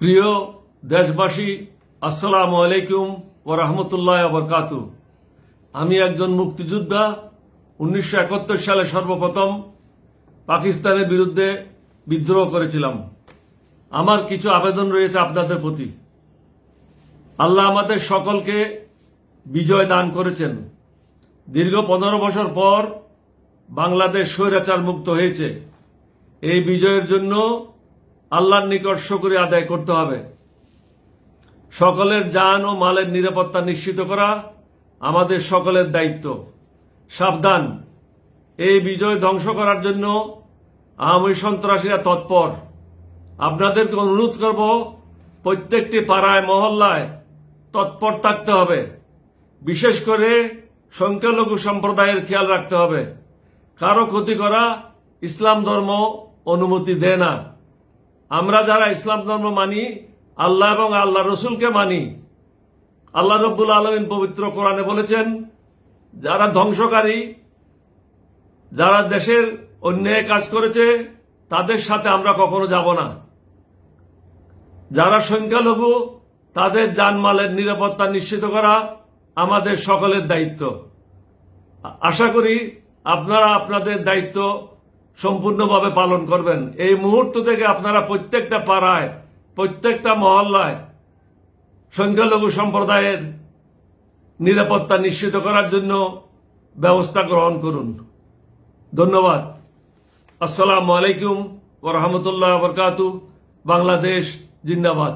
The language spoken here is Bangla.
প্রিয় দেশবাসী, আসসালামু আলাইকুম ওয়া রাহমাতুল্লাহি ওয়া বারাকাতুহু। আমি একজন মুক্তিযোদ্ধা। 1971 সালে সর্বপ্রথম পাকিস্তানের বিরুদ্ধে বিদ্রোহ করেছিলাম। আমার কিছু আবেদন রয়েছে আপনাদের প্রতি। আল্লাহ আমাদের সকলকে বিজয় দান করেছেন। দীর্ঘ 15 বছর পর বাংলাদেশ স্বৈরাচার মুক্ত হয়েছে। এই বিজয়ের জন্য আল্লাহর নিকট শুকরিয়া আদায় করতে হবে। সকলের জান ও মালের নিরাপত্তা নিশ্চিত করা আমাদের সকলের দায়িত্ব। সাবধান, এই বিজয় ধ্বংস করার জন্য আওয়ামী সন্ত্রাসীরা তৎপর। আপনাদেরকে অনুরোধ করব, প্রত্যেকটি পাড়ায় মহল্লায় তৎপর থাকতে হবে। বিশেষ করে সংখ্যালঘু সম্প্রদায়ের খেয়াল রাখতে হবে। কারো ক্ষতি করা ইসলাম ধর্ম অনুমতি দেয় না। আমরা যারা ইসলাম ধর্ম মানি, আল্লাহ এবং আল্লাহ রসুলকে মানি, আল্লাহ রব্বুল আলামিন পবিত্র কোরআনে বলেছেন, যারা ধ্বংসকারী, যারা দেশের অন্যায় কাজ করেছে তাদের সাথে আমরা কখনো যাব না। যারা সংখ্যালঘু তাদের জানমালের নিরাপত্তা নিশ্চিত করা আমাদের সকলের দায়িত্ব। আশা করি আপনারা আপনাদের দায়িত্ব সম্পূর্ণভাবে পালন করবেন। এই মুহূর্ত থেকে আপনারা প্রত্যেকটা পাড়ায়, প্রত্যেকটা মহল্লায় সংখ্যালঘু সম্প্রদায়ের নিরাপত্তা নিশ্চিত করার জন্য ব্যবস্থা গ্রহণ করুন। ধন্যবাদ। আসসালামু আলাইকুম ওয়া রাহমাতুল্লাহি ওয়া বারাকাতুহু। বাংলাদেশ জিন্দাবাদ।